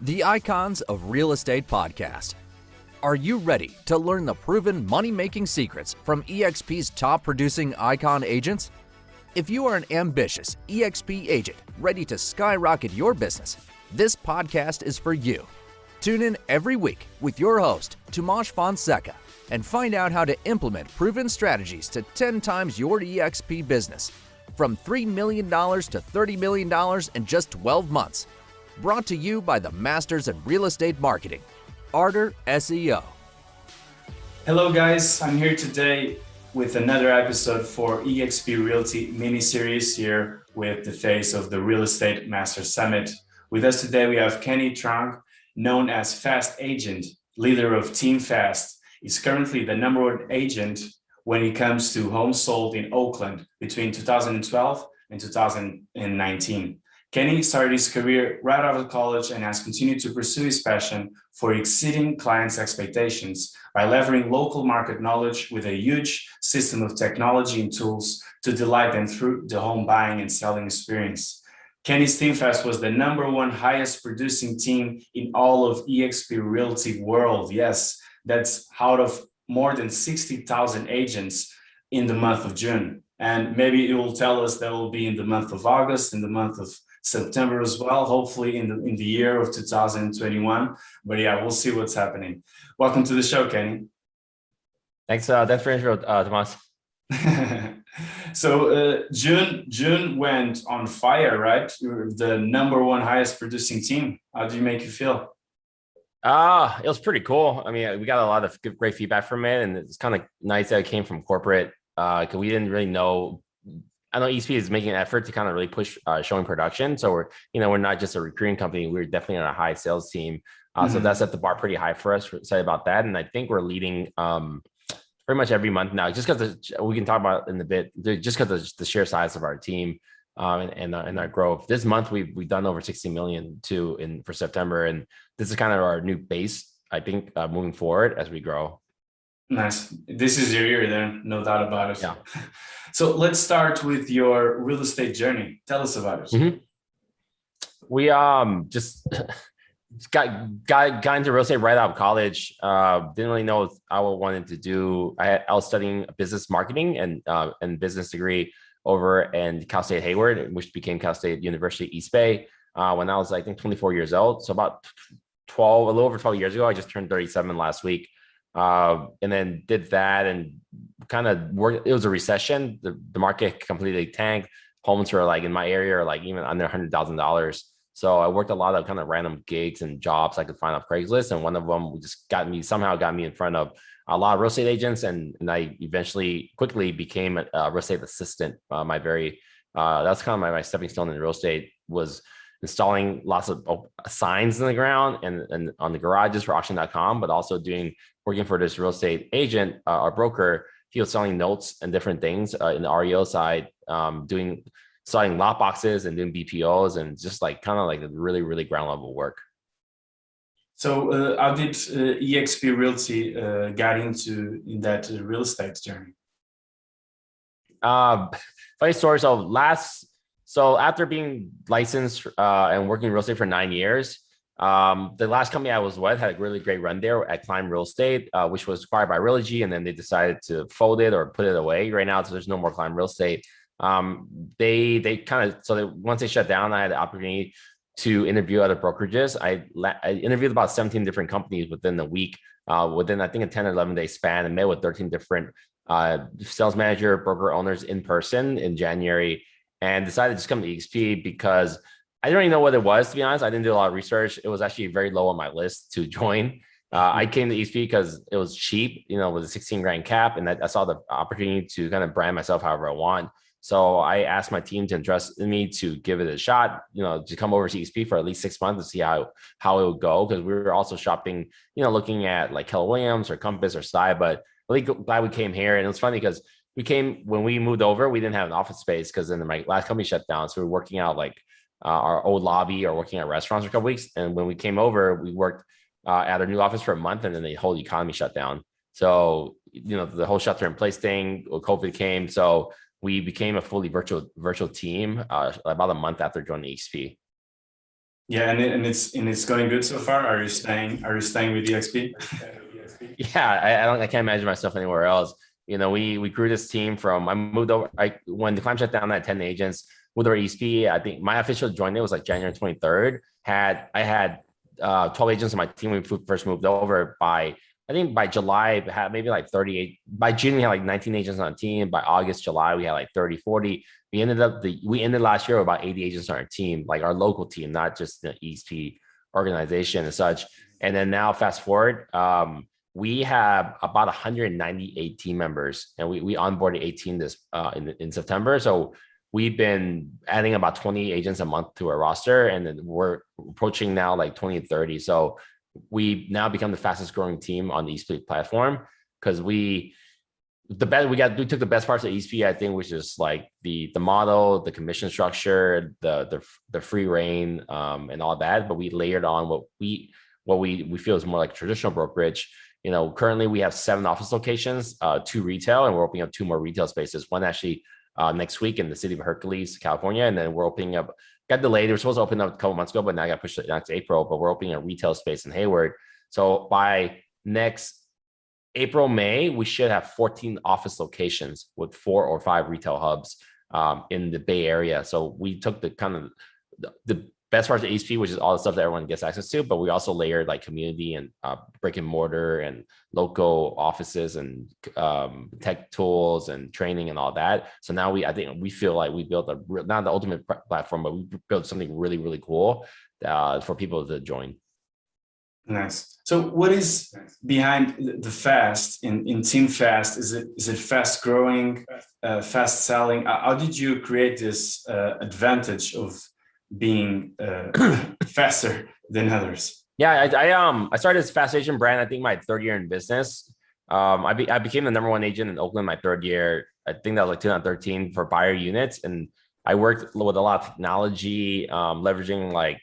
The Icons of Real Estate Podcast. Are you ready to learn the proven money-making secrets from eXp's top-producing icon agents? If you are an ambitious eXp agent ready to skyrocket your business, this podcast is for you. Tune in every week with your host, Tomasz Fonseca, and find out how to implement proven strategies to 10 times your eXp business, from $3 million to $30 million in just 12 months. Brought to you by the Masters in Real Estate Marketing, Arter SEO. Hello guys, I'm here today with another episode for eXp Realty mini-series here with the face of the Real Estate Master Summit. With us today we have Kenny Truong, known as FAST Agent, leader of teamFAST. He's currently the #1 agent when it comes to homes sold in Oakland between 2012 and 2019. Kenny started his career right out of college and has continued to pursue his passion for exceeding clients' expectations by leveraging local market knowledge with a huge system of technology and tools to delight them through the home buying and selling experience. Kenny's teamFAST was the #1 highest producing team in all of eXp Realty world. Yes, that's out of more than 60,000 agents in the month of June. And maybe it will tell us that will be in the month of August, in the month of September as well, hopefully in the year of 2021. But yeah, we'll see what's happening. Welcome to the show, Kenny. Thanks for the intro, Tomas. So June went on fire, right? You're the #1 highest producing team. How do you make you feel? It was pretty cool. I mean, we got a lot of great feedback from it, and it's kind of nice that it came from corporate because we didn't really know. I know eXp is making an effort to kind of really push showing production. So we're not just a recruiting company. We're definitely on a high sales team. So that set the bar pretty high for us. We're excited about that. And I think we're leading pretty much every month now, just because we can talk about it in a bit, just because of the sheer size of our team and our growth. This month, we've done over 60 million for September. And this is kind of our new base, I think, moving forward as we grow. Nice. This is your year then, no doubt about it. Yeah. So let's start with your real estate journey. Tell us about it. Mm-hmm. We just got into real estate right out of college. Didn't really know what I wanted to do. I was studying business marketing and business degree over in Cal State Hayward, which became Cal State University East Bay when I was, I think, 24 years old. So about a little over 12 years ago. I just turned 37 last week. And then did that and kind of worked. It was a recession. The market completely tanked. Homes were like in my area are like even under $100,000. So I worked a lot of kind of random gigs and jobs I could find off Craigslist. And one of them just somehow got me in front of a lot of real estate agents. And I eventually quickly became a real estate assistant. That's kind of my stepping stone in real estate, was installing lots of signs in the ground and on the garages for auction.com, but also working for this real estate agent, our broker. He was selling notes and different things in the REO side, selling lot boxes and doing BPOs and just like kind of like really, really ground level work. So how did eXp Realty got in that real estate journey? Funny story. So after being licensed and working in real estate for 9 years, the last company I was with had a really great run there at Climb Real Estate, which was acquired by Realogy, and then they decided to fold it or put it away right now. So there's no more Climb Real Estate. Once they shut down, I had the opportunity to interview other brokerages. I interviewed about 17 different companies within the week, within I think a 10 or 11 day span, and met with 13 different sales manager, broker owners in person in January, and decided to just come to eXp because I didn't really know what it was, to be honest. I didn't do a lot of research. It was actually very low on my list to join. I came to eXp because it was cheap, with a 16 grand cap. And I saw the opportunity to kind of brand myself however I want. So I asked my team to entrust me to give it a shot, to come over to eXp for at least 6 months to see how it would go. Because we were also shopping, looking at like Keller Williams or Compass or Sty, but really glad we came here. And it was funny because when we moved over, we didn't have an office space because then my last company shut down. So we were working out like our old lobby or working at restaurants for a couple weeks. And when we came over, we worked at our new office for a month, and then the whole economy shut down. So, the whole shelter in place thing, COVID came. So we became a fully virtual team about a month after joining eXp. Yeah, and it's going good so far. Are you staying with EXP? Yeah, I can't imagine myself anywhere else. We grew this team from I moved over. When the climb shut down, I had 10 agents. Moved over to ESP. I think my official join date was like January 23rd. I had 12 agents on my team when we first moved over. I think by July, we had maybe like 38. By June, we had like 19 agents on the team. By August, July, we had like 30, 40. We ended last year with about 80 agents on our team, like our local team, not just the ESP organization and such. And then now fast forward, we have about 198 team members, and we onboarded 18 this in September. So we've been adding about 20 agents a month to our roster, and then we're approaching now like 20 and 30. So we now become the fastest growing team on the eSplit platform because we took the best parts of eSplit, I think, which is like the model, the commission structure, the free reign, and all that. But we layered on what we feel is more like traditional brokerage. Currently we have 7 office locations, 2 retail, and we're opening up 2 more retail spaces. One actually next week in the city of Hercules, California, and then we're opening up. Got delayed. We were supposed to open up a couple months ago, but now I got pushed to April. But we're opening a retail space in Hayward. So by next April, May, we should have 14 office locations with 4 or 5 retail hubs in the Bay Area. So we took the kind of the best parts of HP, which is all the stuff that everyone gets access to, but we also layered like community and brick and mortar and local offices and tech tools and training and all that. So now I think we feel like we built not the ultimate platform, but we built something really, really cool for people to join. Nice. So what is behind the fast in teamFAST? Is it fast growing, fast selling? How did you create this advantage of being faster than others? Yeah, I started this fast agent brand, I think my 3rd year in business. I became the #1 agent in Oakland my 3rd year. I think that was like 2013 for buyer units. And I worked with a lot of technology, leveraging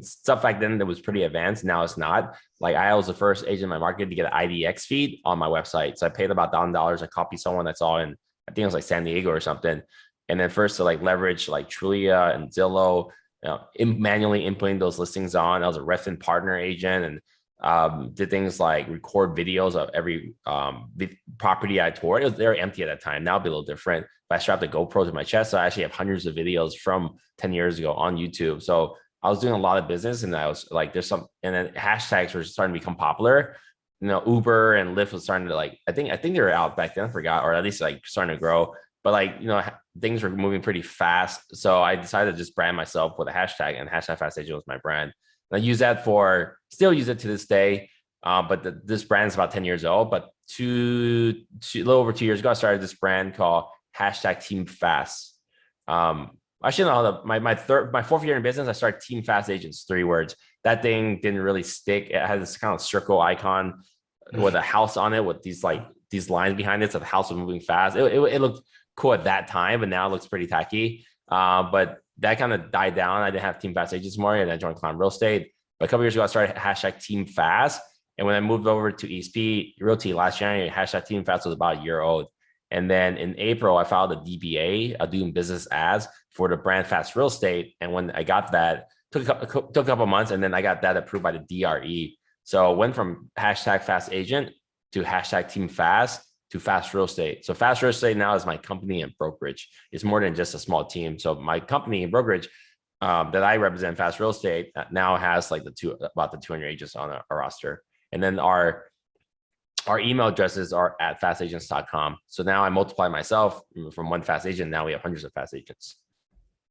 stuff back then that was pretty advanced. Now it's not. Like I was the first agent in my market to get an IDX feed on my website. So I paid about $1,000. I copied someone that's all in, I think it was like San Diego or something. And then first to leverage like Trulia and Zillow, manually inputting those listings on. I was a Redfin partner agent and did things like record videos of every property I toured. They were empty at that time. Now it'll be a little different. But I strapped a GoPro to my chest. So I actually have hundreds of videos from 10 years ago on YouTube. So I was doing a lot of business, and I was like, and then hashtags were starting to become popular. Uber and Lyft was starting to I think they were out back then, I forgot, or at least starting to grow. But things were moving pretty fast. So I decided to just brand myself with a hashtag, and hashtag fast agent was my brand. And I use that still use it to this day. But this brand is about 10 years old, but a little over 2 years ago, I started this brand called hashtag teamFAST. I should know my 4th year in business, I started teamFAST agents, 3 words. That thing didn't really stick. It had this kind of circle icon with a house on it with these lines behind it. So the house was moving fast. It looked cool at that time, but now it looks pretty tacky. But that kind of died down. I didn't have teamFAST agents more, and I joined Climb Real Estate. But a couple years ago, I started hashtag teamFAST. And when I moved over to ESP Realty last January, hashtag teamFAST was about a year old. And then in April, I filed a DBA, doing business ads for the brand Fast Real Estate. And when I got that, took a couple months, and then I got that approved by the DRE. So I went from hashtag fast agent to hashtag teamFAST to Fast Real Estate. So Fast Real Estate now is my company and brokerage. It's more than just a small team. So my company and brokerage that I represent, Fast Real Estate, now has about the 200 agents on our roster. And then our email addresses are at fastagents.com. So now I multiply myself from one fast agent. Now we have hundreds of fast agents.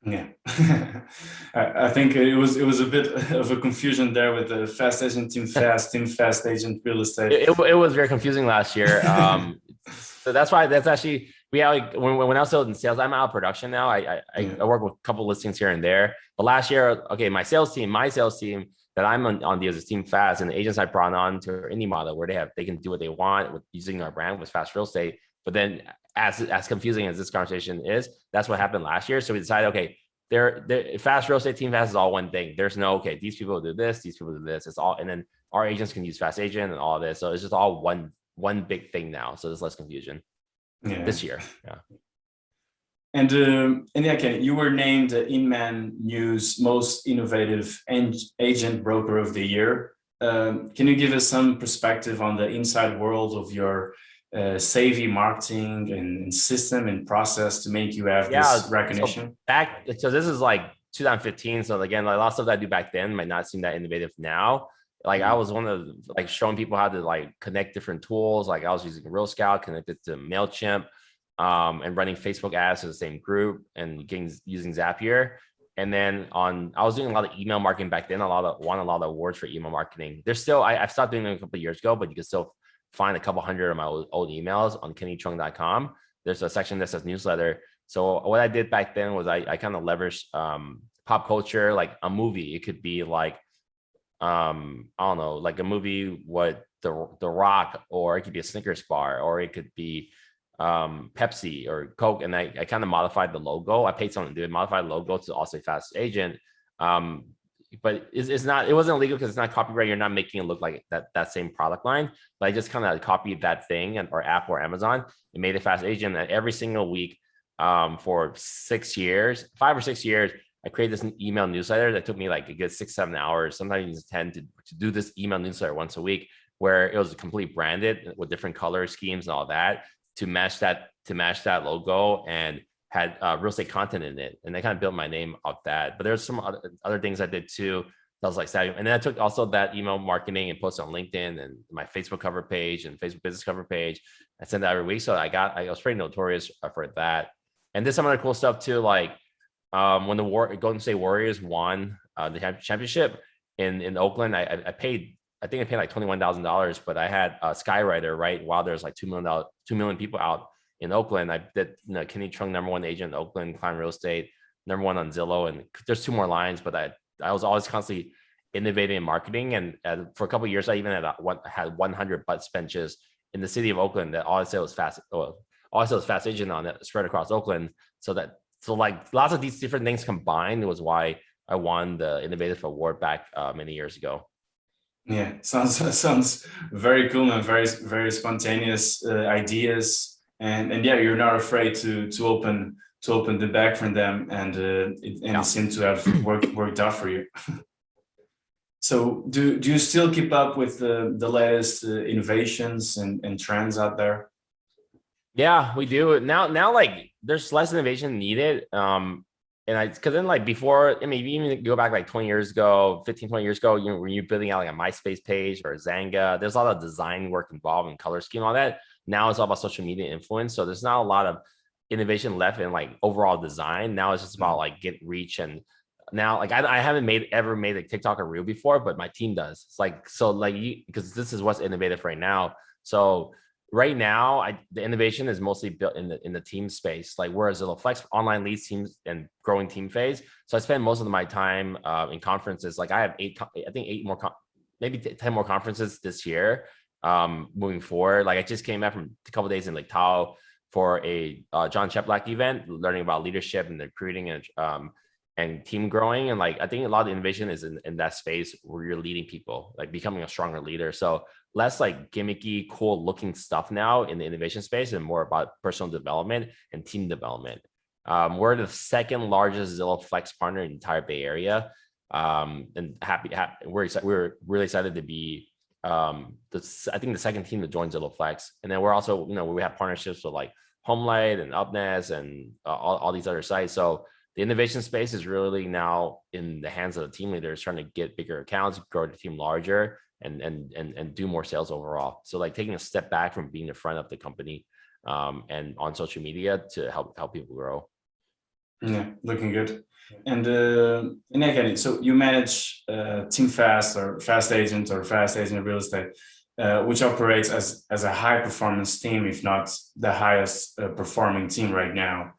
Yeah, I think it was a bit of a confusion there with the fast agent, teamFAST agent real estate. It was very confusing last year. So that's actually when I was still in sales, I'm out of production now. I work with a couple listings here and there. But last year, my sales team that I'm on deals is teamFAST, and the agents I brought on to any model where they can do what they want with using our brand with Fast Real Estate. But then as confusing as this conversation is, that's what happened last year. So we decided, Fast Real Estate teamFAST is all one thing. There's no, these people do this, these people do this. It's all, and then our agents can use Fast Agent and all this. So it's just all one big thing now. So there's less confusion this year. Yeah. And yeah, Kenny, you were named the Inman News Most Innovative Agent Broker of the Year. Can you give us some perspective on the inside world of your savvy marketing and system and process to make you have this recognition? So this is like 2015. So again, like a lot of stuff that I do back then might not seem that innovative now. Like I was one of like showing people how to like connect different tools. Like I was using Real Scout connected to MailChimp, and running Facebook ads to the same group and using Zapier. And then I was doing a lot of email marketing back then. Won a lot of awards for email marketing. There's still, I've stopped doing them a couple of years ago, but you can still find a couple hundred of my old emails on KennyTruong.com. There's a section that says newsletter. So what I did back then was I kind of leveraged pop culture, like a movie. It could be like, I don't know, like a movie with the Rock, or it could be a Snickers bar, or it could be Pepsi or Coke. And I kind of modified the logo. I paid someone to do it, modified the logo to also Fast Agent. But it wasn't illegal because it's not copyright. You're not making it look like that same product line. But I just kind of copied that thing or app or Amazon and made a Fast Agent. And every single week for 5 or 6 years, I created this email newsletter that took me like a good 6-7 hours, sometimes 10 to do this email newsletter once a week, where it was completely branded with different color schemes and all that to match that logo, and had real estate content in it. And I kind of built my name off that. But there's some other things I did too that was like savvy. And then I took also that email marketing and posted on LinkedIn and my Facebook cover page and Facebook business cover page. I sent that every week. So I was pretty notorious for that. And did some other cool stuff too, like when the Golden State Warriors won the championship in Oakland, I think I paid like $21,000, but I had a Skywriter, right? While there's like 2 million people out in Oakland. I did, Kenny Truong, #1 agent in Oakland, Climb Real Estate, #1 on Zillow. And there's 2 more lines, but I was always constantly innovating in marketing. And for a couple of years, I even had 100 butts benches in the city of Oakland that all I said was Fast Agent on it, spread across Oakland. So like lots of these different things combined was why I won the Innovative Award back many years ago. Yeah, sounds very cool and very very spontaneous ideas, and yeah, you're not afraid to open the bag from them, and it seemed to have worked out for you. So do you still keep up with the latest innovations and trends out there? Yeah, we do now. Like there's less innovation needed. And because then like before, I mean, even go back like 20 years ago, 15, 20 years ago, when you're building out like a MySpace page or a Zanga, there's a lot of design work involved in color scheme, all that. Now it's all about social media influence. So there's not a lot of innovation left in like overall design. Now it's just about like get reach. And now like I haven't ever made a TikTok or reel before, but my team does. It's like, so like because this is what's innovative right now. So right now, the innovation is mostly built in the team space, like whereas Zillow Flex online leads teams and growing team phase. So I spend most of my time in conferences. Like I have 8 more, maybe 10 more conferences this year. Moving forward, like I just came back from a couple of days in Lake Tahoe for a John Cheplack event, learning about leadership and recruiting and team growing. And like I think a lot of the innovation is in that space where you're leading people, like becoming a stronger leader. So less like gimmicky, cool looking stuff now in the innovation space and more about personal development and team development. We're the second largest Zillow Flex partner in the entire Bay Area. And we're really excited to be I think the second team to join Zillow Flex. And then we're also, we have partnerships with like HomeLight and UpNest and all these other sites. So the innovation space is really now in the hands of the team leaders trying to get bigger accounts, grow the team larger, and do more sales overall. So like taking a step back from being the front of the company and on social media to help people grow. Yeah, looking good. And again, so you manage teamFAST or Fast Agent or Fast Agent Real Estate, which operates as a high performance team, if not the highest performing team right now.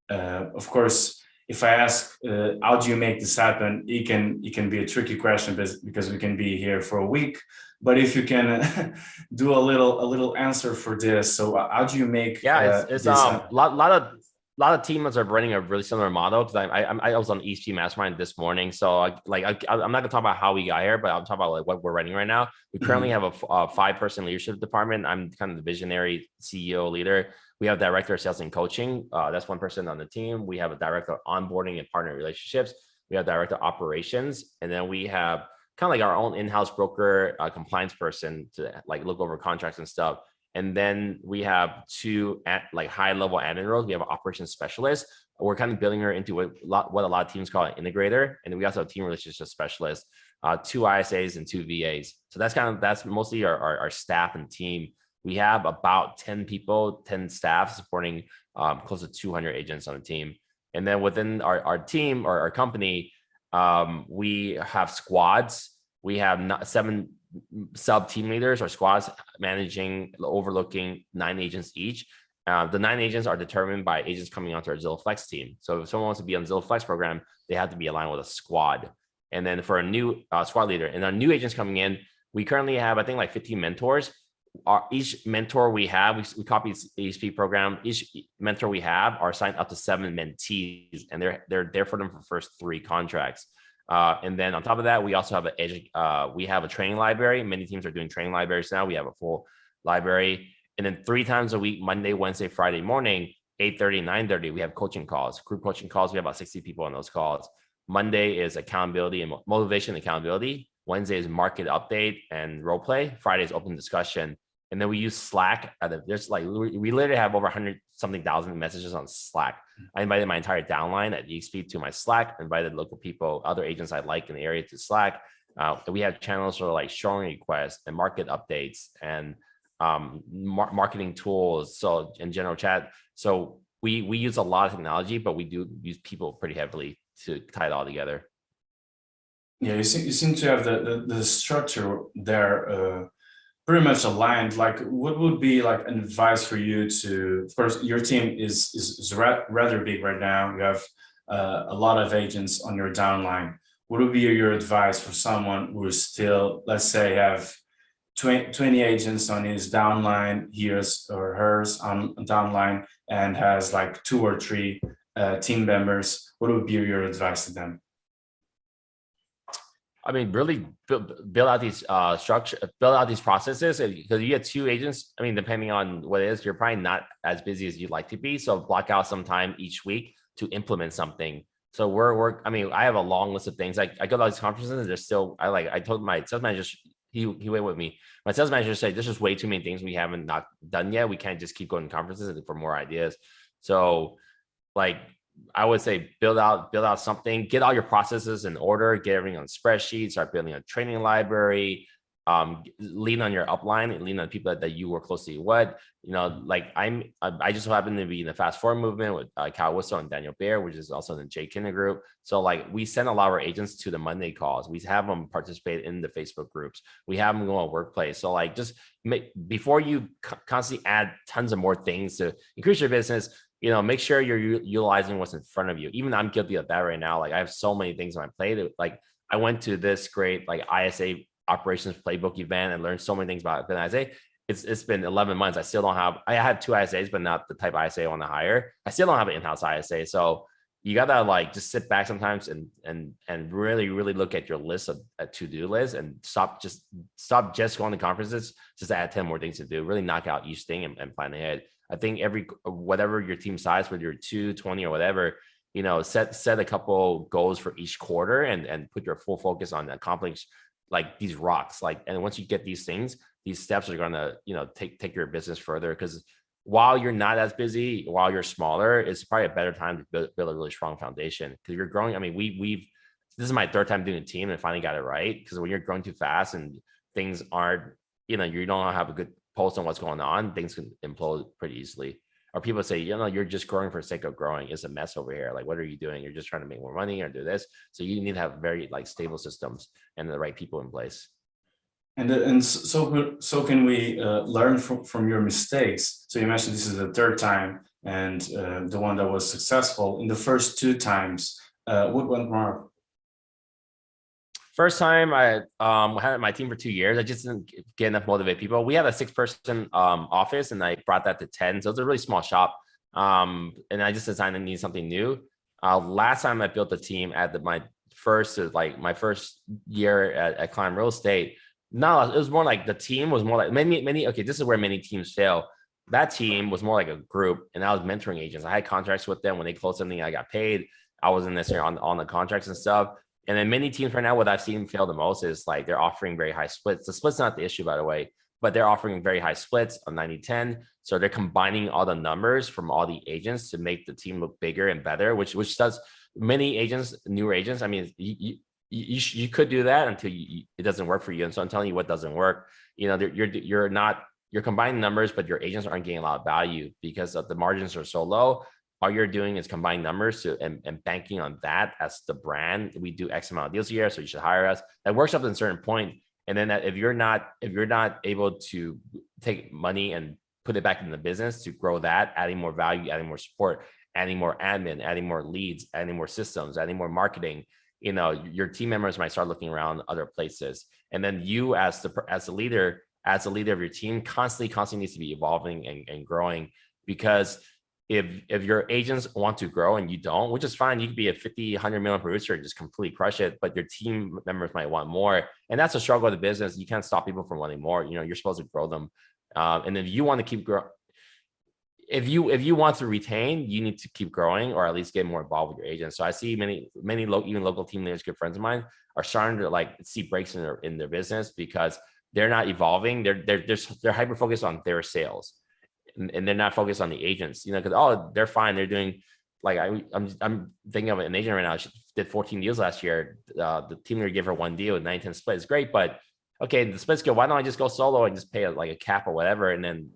Of course, if I ask how do you make this happen, it can be a tricky question because we can be here for a week. But if you can do a little answer for this, so how do you make? Yeah, it's a lot of a lot of teams are running a really similar model because I was on ESP Mastermind this morning. So I'm not gonna talk about how we got here, but I'm talking about like what we're running right now. We currently have a 5-person leadership department. I'm kind of the visionary CEO leader. We have director of sales and coaching. That's one person on the team. We have a director of onboarding and partner relationships. We have director of operations, and then we have kind of like our own in-house broker, compliance person to like look over contracts and stuff. And then we have 2 like high-level admin roles. We have an operations specialist. We're kind of building her into what a lot of teams call an integrator. And then we also have a team relationship specialist, 2 ISAs and 2 VAs. So that's mostly our staff and team. We have about 10 people, 10 staff supporting close to 200 agents on the team. And then within our team or our company, we have squads. We have 7 sub team leaders or squads overlooking 9 agents each. The 9 agents are determined by agents coming onto our Zillow Flex team. So if someone wants to be on Zillow Flex program, they have to be aligned with a squad. And then for a new squad leader and our new agents coming in, we currently have, I think, like 15 mentors. Each mentor we have, we copy ESP program. Each mentor we have are assigned up to 7 mentees, and they're there for them for the first 3 contracts. And then on top of that, we also have we have a training library. Many teams are doing training libraries now. We have a full library. And then 3 times a week, Monday, Wednesday, Friday morning, 8:30, 9:30, we have coaching calls, group coaching calls. We have about 60 people on those calls. Monday is accountability and motivation and accountability. Wednesday is market update and role play. Friday is open discussion. And then we use Slack. There's like, we literally have over 100 something thousand messages on Slack. I invited my entire downline at EXP to my Slack, invited local people, other agents I like in the area to Slack. We have channels for like showing requests and market updates and marketing tools. So in general chat. So we use a lot of technology, but we do use people pretty heavily to tie it all together. Yeah, you seem to have the structure there pretty much aligned. Like, what would be like an advice for you to, of course, your team is rather big right now. You have a lot of agents on your downline. What would be your advice for someone who is still, let's say, have 20 agents on his downline, his or hers on downline, and has like 2 or 3 team members? What would be your advice to them? I mean, really build out these build out these processes, because you get 2 agents. I mean, depending on what it is, you're probably not as busy as you'd like to be. So block out some time each week to implement something. So I mean, I have a long list of things. I go to all these conferences and there's still, I told my sales manager, he went with me. My sales manager said, there's just way too many things we haven't not done yet. We can't just keep going to conferences for more ideas. So like, I would say build out something, get all your processes in order, get everything on spreadsheets, start building a training library, lean on your upline and lean on people that you work closely with. You know, like I just happen to be in the fast forward movement with Cal Whistle and Daniel Bear, which is also in the Jay Kenney group. So like we send a lot of our agents to the Monday calls. We have them participate in the Facebook groups. We have them go on workplace. So like just before you constantly add tons of more things to increase your business, you know, make sure you're utilizing what's in front of you. Even I'm guilty of that right now. Like I have so many things on my plate. Like I went to this great like ISA operations playbook event and learned so many things about an ISA. It's been 11 months. I still don't have, I had 2 ISAs, but not the type of ISA I want to hire. I still don't have an in-house ISA. So you gotta like just sit back sometimes and really look at your list of a to-do list and stop just going to conferences, just add 10 more things to do. Really knock out each thing and plan ahead. I think whatever your team size, whether you're 2, 20 or whatever, you know, set a couple goals for each quarter and put your full focus on accomplishing like these rocks. Like, and once you get these things, these steps are gonna, you know, take your business further. Because while you're not as busy, while you're smaller, it's probably a better time to build a really strong foundation. Because you're growing. I mean, this is my 3rd time doing a team and finally got it right. Because when you're growing too fast and things aren't, you know, you don't have a good pulse on what's going on, things can implode pretty easily. Or people say, you know, you're just growing for the sake of growing. It's a mess over here. Like, what are you doing? You're just trying to make more money or do this. So you need to have very like stable systems and the right people in place. And so can we learn from your mistakes? So you mentioned this is the 3rd time and the one that was successful. In the first 2 times, what went wrong? First time I had my team for 2 years. I just didn't get enough motivated people. We had a 6-person office and I brought that to 10. So it's a really small shop. And I just decided I need something new. Last time I built a team at my first year at Climb Real Estate. No, it was more like the team was more like many. Okay, this is where many teams fail. That team was more like a group, and I was mentoring agents. I had contracts with them. When they closed something, I got paid. I wasn't necessarily on the contracts and stuff. And then many teams right now, what I've seen fail the most is like they're offering very high splits. The split's not the issue, by the way, but they're offering very high splits on 90-10. So they're combining all the numbers from all the agents to make the team look bigger and better, which does many agents, newer agents. I mean, you could do that until it doesn't work for you. And so I'm telling you what doesn't work. You know, you're combining numbers, but your agents aren't getting a lot of value because the margins are so low. All you're doing is combining numbers and banking on that as the brand. We do X amount of deals a year, so you should hire us. That works up to a certain point. And then if you're not able to take money and put it back in the business to grow that, adding more value, adding more support, adding more admin, adding more leads, adding more systems, adding more marketing, you know, your team members might start looking around other places. And then you as the leader of your team constantly needs to be evolving and growing, because if your agents want to grow and you don't, which is fine, you could be a 50, 100 million producer and just completely crush it, but your team members might want more. And that's a struggle of the business. You can't stop people from wanting more. You know, you're supposed to grow them. And if you want to keep growing, if you want to retain, you need to keep growing or at least get more involved with your agents. So I see many even local team leaders, good friends of mine, are starting to like see breaks in their business because they're not evolving. They're hyper focused on their sales. And they're not focused on the agents, you know, because they're fine. They're doing like I'm thinking of an agent right now. She did 14 deals last year. The team leader gave her one deal, 9-10 split. It's great, but okay, the split's good. Why don't I just go solo and just pay like a cap or whatever? And then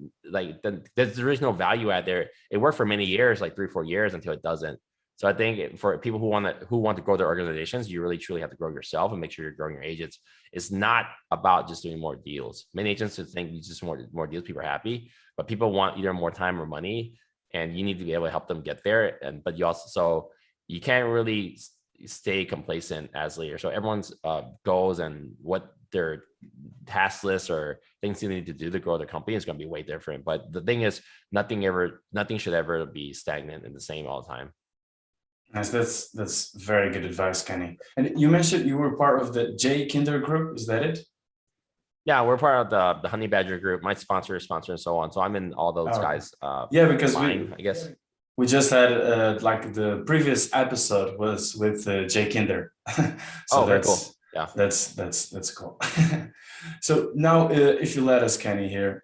there is no value out there. It worked for many years, like 3-4 years, until it doesn't. So I think for people who want to grow their organizations, you really truly have to grow yourself and make sure you're growing your agents. It's not about just doing more deals. Many agents think you just more deals, people are happy, but people want either more time or money, and you need to be able to help them get there. But you can't really stay complacent as leader. So everyone's goals and what their task list or things they need to do to grow their company is going to be way different. But the thing is, nothing should ever be stagnant and the same all the time. Nice. That's very good advice, Kenny. And you mentioned you were part of the J Kinder group. Is that it? Yeah, we're part of the Honey Badger group. My sponsor, and so on. So I'm in all those guys. Yeah, because I guess we just had like the previous episode was with J Kinder. So very cool. Yeah, that's cool. So now, if you let us, Kenny, here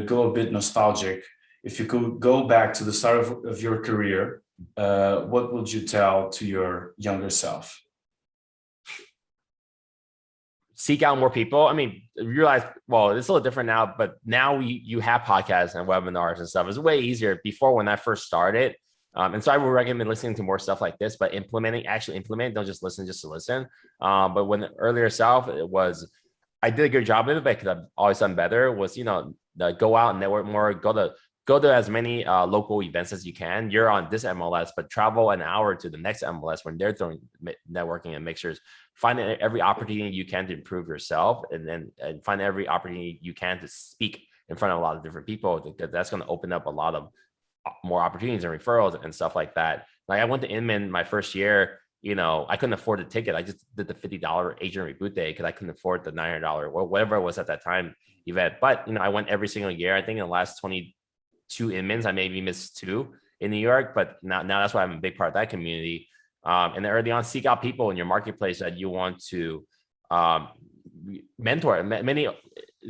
go a bit nostalgic. If you could go back to the start of your career, what would you tell to your younger self? Seek out more people. I mean, realize, well, it's a little different now, but now you have podcasts and webinars and stuff. It's way easier. Before, when I first started, and so I would recommend listening to more stuff like this, but actually implement, don't just listen just to listen. But when earlier self, I did a good job of it because I've always done better, was, you know, go out and network more, go to as many local events as you can. You're on this MLS, but travel an hour to the next MLS when they're throwing networking and mixers. Find every opportunity you can to improve yourself, and find every opportunity you can to speak in front of a lot of different people, because that's going to open up a lot of more opportunities and referrals and stuff like that. Like I went to Inman my first year, you know, I couldn't afford the ticket. I just did the $50 agent reboot day because I couldn't afford the $900 or whatever it was at that time event. But, you know, I went every single year. I think in the last 22 Inmans, I maybe missed 2 in New York, but now that's why I'm a big part of that community. And early on, seek out people in your marketplace that you want to mentor. Many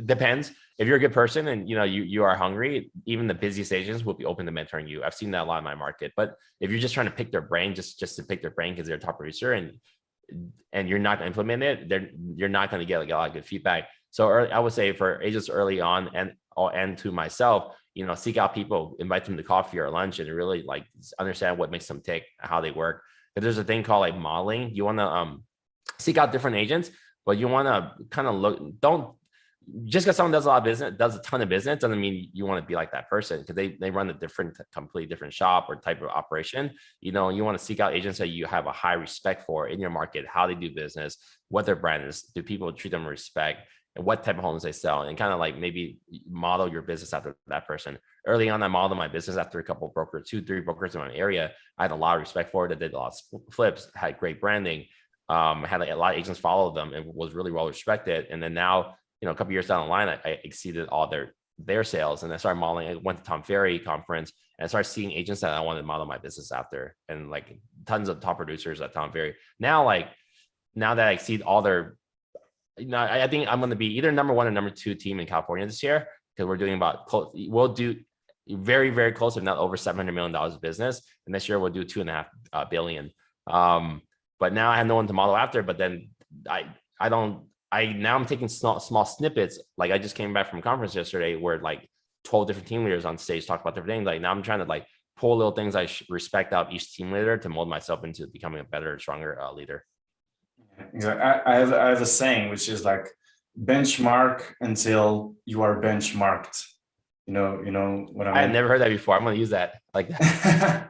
depends. If you're a good person and you know you are hungry, even the busiest agents will be open to mentoring you. I've seen that a lot in my market. But if you're just trying to pick their brain, just to pick their brain because they're a top producer, and you're not going to implement it, you're not going to get like a lot of good feedback. So I would say for agents early on, and to myself, you know, seek out people, invite them to coffee or lunch, and really like understand what makes them tick, how they work. But there's a thing called like modeling. You want to seek out different agents, but you want to kind of look. just because someone does a lot of business, does a ton of business, doesn't mean you want to be like that person, because they run a completely different shop or type of operation. You want to seek out agents that you have a high respect for in your market, how they do business, what their brand is, do people treat them with respect, and what type of homes they sell, and kind of like maybe model your business after that person. Early on, I modeled my business after a couple of brokers, 2-3 brokers in my area. I had a lot of respect for it. That did a lot of flips, had great branding, had like a lot of agents follow them, and was really well respected. And then now, a couple years down the line, I exceeded all their sales, and I started modeling. I went to Tom Ferry conference and I started seeing agents that I wanted to model my business after, and like tons of top producers at Tom Ferry. Now that I exceed all their, I think I'm going to be either number 1 or number 2 team in California this year, because we're doing we'll do very, very close, if not over $700 million of business. And this year we'll do $2.5 billion. But now I have no one to model after, but then now I'm taking small snippets. Like I just came back from a conference yesterday where like 12 different team leaders on stage talked about different things. Like now I'm trying to like pull little things I respect out of each team leader to mold myself into becoming a better, stronger leader. Exactly. I have a saying, which is like, benchmark until you are benchmarked. You know what I mean? I had never heard that before. I'm going to use that like that.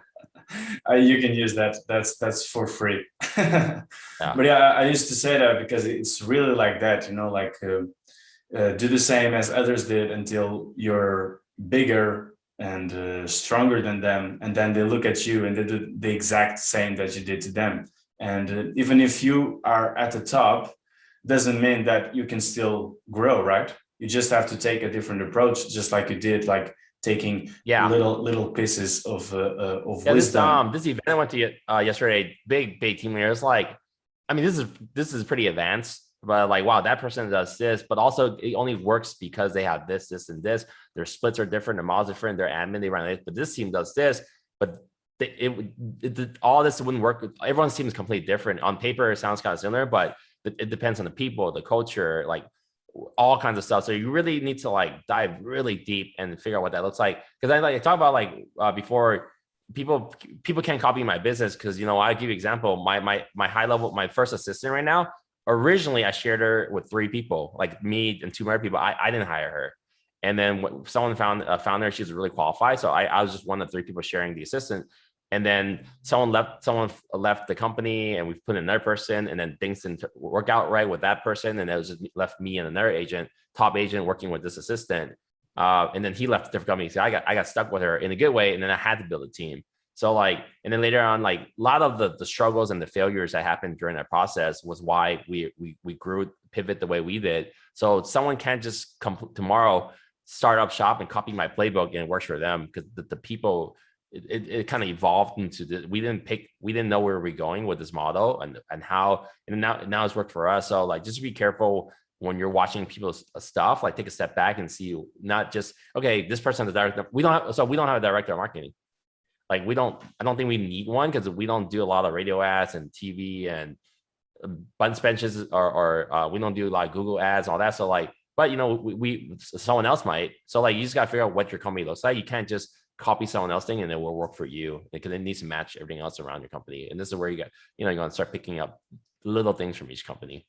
You can use that. That's for free. Yeah. But yeah, I used to say that because it's really like that, like do the same as others did until you're bigger and stronger than them. And then they look at you and they do the exact same that you did to them. And even if you are at the top, doesn't mean that you can still grow, right? You just have to take a different approach, just like you did, like taking little pieces of wisdom. This event I went to yesterday, big team leaders, like, I mean, this is pretty advanced, but like, wow, that person does this, but also it only works because they have this, and this. Their splits are different, their models are different, their admin, they run it, but this team does this, but all this wouldn't work. Everyone's team is completely different. On paper, it sounds kind of similar, but it depends on the people, the culture, like all kinds of stuff. So you really need to like dive really deep and figure out what that looks like. Because I talk about like before, people can't copy my business because I give you an example. My high level, my first assistant right now, originally I shared her with 3 people, like me and 2 more people. I didn't hire her. And then when someone found her, she was really qualified. So I was just one of 3 people sharing the assistant. And then someone left the company, and we put in another person, and then things didn't work out right with that person. And it was just left me and another top agent working with this assistant. And then he left a different company. So I got stuck with her in a good way. And then I had to build a team. So like, and then later on, like a lot of the struggles and the failures that happened during that process was why we grew, pivot the way we did. So someone can't just come tomorrow, start up shop and copy my playbook and it works for them, because the people, it kind of evolved into this. We didn't know where we're going with this model and how, and now it's worked for us. So like, just be careful when you're watching people's stuff, like take a step back and see, not just, okay, this person is the director. We don't have a director of marketing. Like I don't think we need one, because we don't do a lot of radio ads and TV and bunch benches or we don't do a lot of Google ads and all that. So like, but we someone else might. So like, you just got to figure out what your company looks like. You can't just copy someone else's thing and it will work for you, because it needs to match everything else around your company. And this is where you got, you're going to start picking up little things from each company.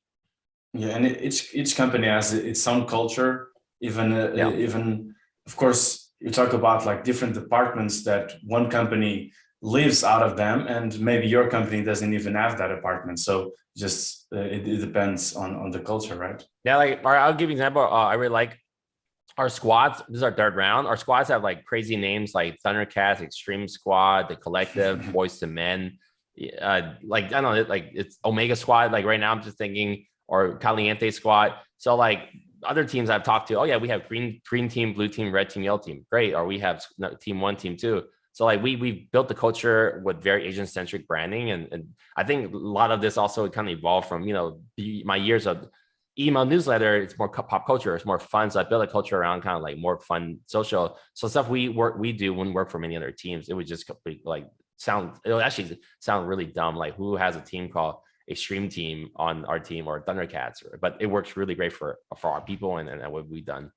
Yeah, and each company has its own culture. Even of course, you talk about like different departments that one company lives out of them, and maybe your company doesn't even have that department. So just it depends on the culture, right? Yeah, like I'll give you an example. I really like our squads. This is our 3rd round. Our squads have like crazy names like Thundercats, Extreme Squad, The Collective, Boys to Men. Like I don't know, like it's Omega Squad. Like right now, I'm just thinking, or Caliente Squad. So like other teams I've talked to, oh yeah, we have green team, blue team, red team, yellow team. Great. Or we have team 1, team 2. So like we built the culture with very agent centric branding, and I think a lot of this also kind of evolved from my years of email newsletter. It's more pop culture, it's more fun. So I built a culture around kind of like more fun social. So stuff we do wouldn't work for many other teams. It would just like it'll actually sound really dumb. Like, who has a team called Extreme Team on our team, or Thundercats? But it works really great for our people and what we've done.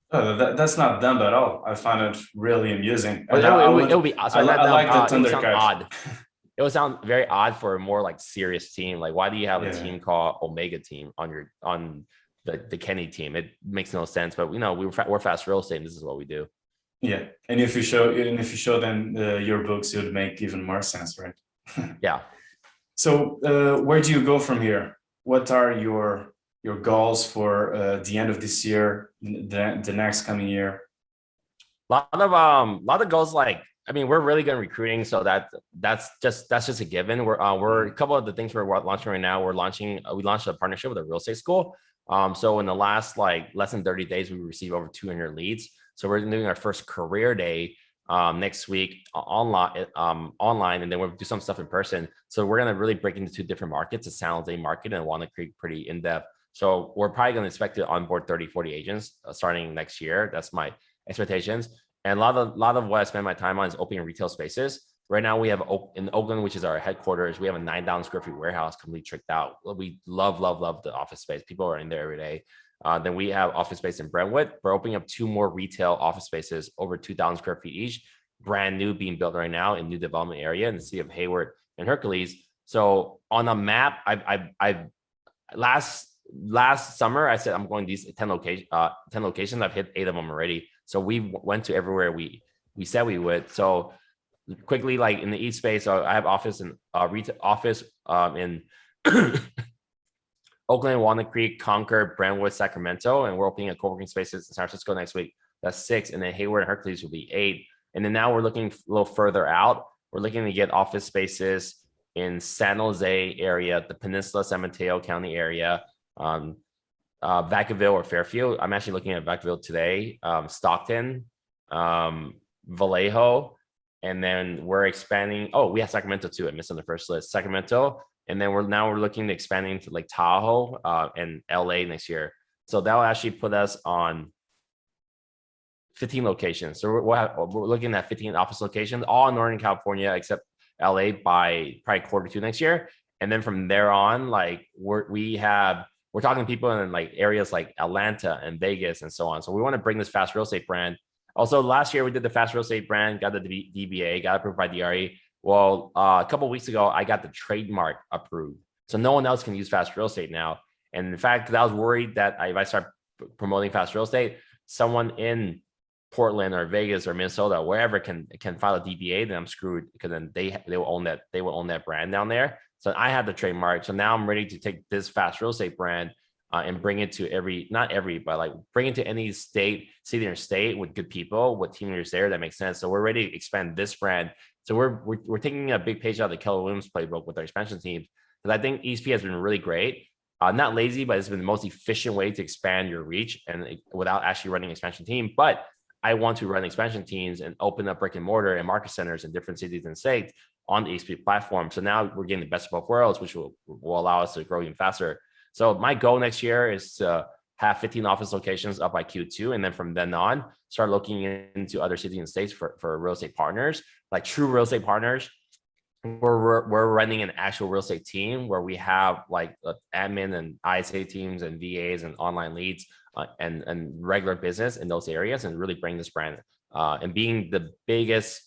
Oh, that's not dumb at all. I find it really amusing. It would be. I like the Thundercats. It would sound very odd for a more like serious team. Like, why do you have a team called Omega Team on the Kenny team. It makes no sense, but we're fast real estate, and this is what we do. Yeah, and if you show them your books, it would make even more sense, right? Yeah. So where do you go from here? What are your goals for the end of this year, the next coming year? Lot of goals. Like, I mean, we're really good at recruiting, so that's just a given. We're a couple of the things we're launching right now. We launched a partnership with a real estate school. So in the last less than 30 days, we received over 200 leads. So we're doing our first career day next week online, and then we'll do some stuff in person. So we're gonna really break into two different markets: a San Jose market and Walnut Creek, pretty in depth. So we're probably gonna expect to onboard 30, 40 agents starting next year. That's my expectations. And a lot of what I spend my time on is opening retail spaces. Right now we have in Oakland, which is our headquarters, we have a 9,000 square feet warehouse completely tricked out. We love the office space. People are in there every day. Then we have office space in Brentwood. We're opening up 2 more retail office spaces over 2,000 square feet each, brand new, being built right now in new development area in the city of Hayward and Hercules. So on a map, I last summer I said I'm going these 10 locations. I've hit 8 of them already. So we went to everywhere we said we would. So quickly, like in the East space, I have office in retail office in Oakland, Walnut Creek, Concord, Brentwood, Sacramento, and we're opening a co-working spaces in San Francisco next week. That's 6, and then Hayward and Hercules will be 8. And then now we're looking a little further out. We're looking to get office spaces in San Jose area, the Peninsula, San Mateo County area, Vacaville or Fairfield. I'm actually looking at Vacaville today, Stockton, Vallejo, and then we're expanding. Oh, we have Sacramento too. I missed on the first list, Sacramento. And then we're looking to expanding to like Tahoe and LA next year. So that'll actually put us on 15 locations. So we're looking at 15 office locations, all in Northern California except LA by probably Q2 next year. And then from there on, like we're talking to people in like areas like Atlanta and Vegas and so on. So we want to bring this fast real estate brand. Also, last year we did the fast real estate brand, got the DBA, got approved by DRE. Well, a couple of weeks ago, I got the trademark approved. So no one else can use fast real estate now. And in fact, because I was worried that if I start promoting fast real estate, someone in Portland or Vegas or Minnesota, wherever can file a DBA, then I'm screwed, because then they will own that brand down there. So I had the trademark. So now I'm ready to take this fast real estate brand and bring it to bring it to any state, city or state with good people, with team leaders there that makes sense. So we're ready to expand this brand. So we're taking a big page out of the Keller Williams playbook with our expansion teams, because I think EXP has been really great. Not lazy, but it's been the most efficient way to expand your reach and without actually running an expansion team. But I want to run expansion teams and open up brick and mortar and market centers in different cities and states on the EXP platform. So now we're getting the best of both worlds, which will allow us to grow even faster. So my goal next year is to have 15 office locations up by Q2. And then from then on, start looking into other cities and states for real estate partners, like true real estate partners. We're running an actual real estate team where we have like admin and ISA teams and VAs and online leads and regular business in those areas, and really bring this brand and being the biggest.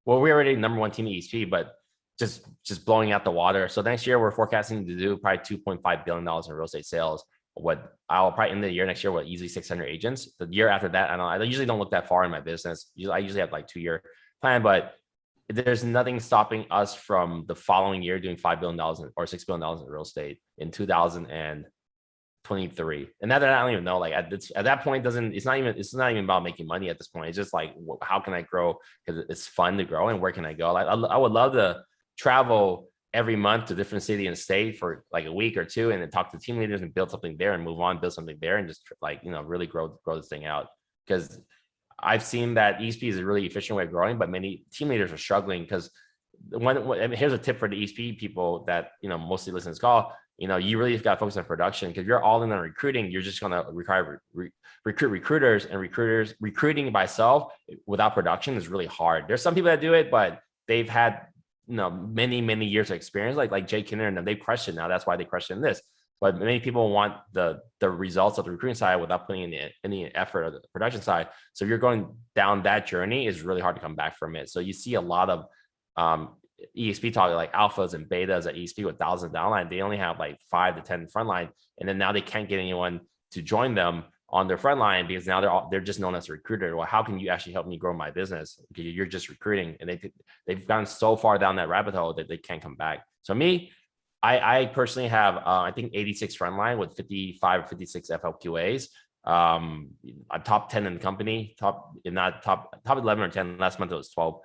Well, we're already #1 team at EXP, but just blowing out the water. So next year we're forecasting to do probably $2.5 billion in real estate sales. What I'll probably end the year next year with easily 600 agents. The year after that, I usually don't look that far in my business. I usually have like 2-year plan, but there's nothing stopping us from the following year doing $5 billion or $6 billion in real estate in 2023. And that I don't even know. Like at that point, it's not even about making money at this point. It's just like, how can I grow? Because it's fun to grow, and where can I go? Like I would love to travel every month to a different city and state for like a week or 2, and then talk to team leaders and build something there and move on, build something there, and just like, really grow this thing out. Because I've seen that EXP is a really efficient way of growing, but many team leaders are struggling because here's a tip for the EXP people that, mostly listen to this call. You really got to focus on production, because if you're all in on recruiting, you're just going to require recruit recruiters, and recruiting by itself without production is really hard. There's some people that do it, but they've had, many years of experience, like Jay Kinner, and they crush it now. That's why they crush it in this. But many people want the results of the recruiting side without putting in any effort on the production side. So if you're going down that journey, it's really hard to come back from it. So you see a lot of EXP talking like alphas and betas at EXP with thousands downline. They only have like 5 to 10 frontline, and then now they can't get anyone to join them on their front line, because now they're just known as a recruiter. Well, how can you actually help me grow my business? Because you're just recruiting, and they've gone so far down that rabbit hole that they can't come back. So me, I personally have I think 86 frontline with 55 or 56 FLQAs. I'm top 10 in the company, top 11 or 10. Last month it was 12.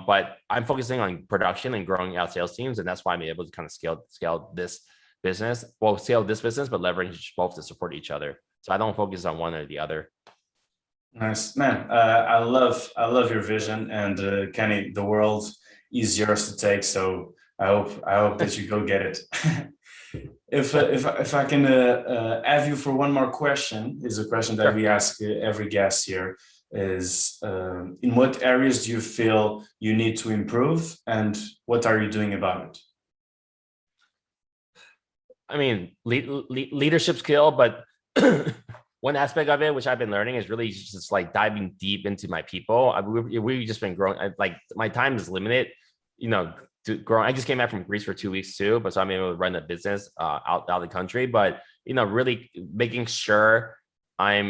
But I'm focusing on production and growing out sales teams, and that's why I'm able to kind of scale this business. Well, scale this business, but leverage both to support each other. So I don't focus on one or the other. Nice, man. I love your vision, and Kenny, the world is yours to take. So I hope that you go get it. If I can have you for one more question, is a question that we ask every guest here, is in what areas do you feel you need to improve, and what are you doing about it? I mean, leadership skill, but one aspect of it, which I've been learning, is really just like diving deep into my people. We've just been growing. Like my time is limited, to grow. I just came back from Greece for 2 weeks too, but so I'm able to run a business out of the country. But really making sure I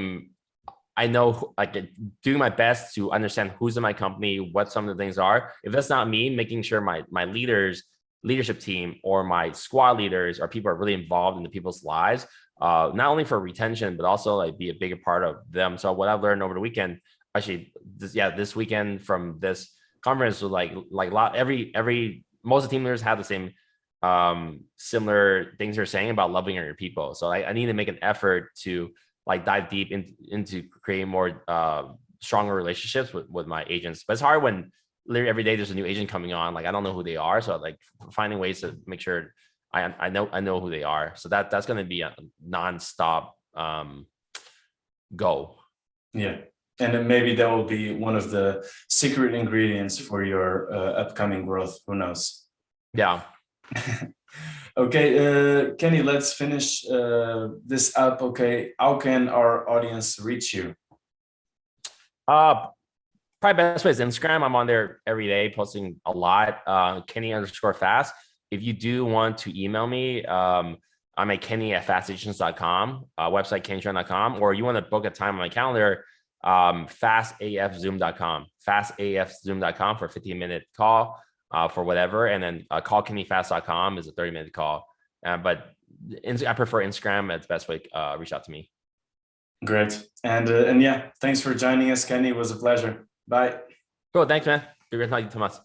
know, like, doing my best to understand who's in my company, what some of the things are. If that's not me, making sure my leadership team or my squad leaders or people are really involved in the people's lives, not only for retention, but also like be a bigger part of them. So what I've learned over the weekend, actually, this weekend from this conference was like most of the team leaders have the same similar things they're saying about loving your people. So I need to make an effort to like dive deep into creating more stronger relationships with my agents. But it's hard when literally every day there's a new agent coming on. Like I don't know who they are, so like finding ways to make sure I know who they are. So that's going to be a nonstop goal. Yeah. And then maybe that will be one of the secret ingredients for your upcoming growth. Who knows? Yeah. Okay, Kenny, let's finish this up. Okay, how can our audience reach you? Probably best way is Instagram. I'm on there every day, posting a lot. Kenny_fast. If you do want to email me, I'm at Kenny@fastagents.com, website KennyTruong.com, or you want to book a time on my calendar, fastafzoom.com, fastafzoom.com for a 15-minute call for whatever, and then call KennyFast.com is a 30-minute call. But I prefer Instagram. That's the best way to reach out to me. Great. And yeah, thanks for joining us, Kenny. It was a pleasure. Bye. Cool. Thanks, man. Great talking to you, Thomas.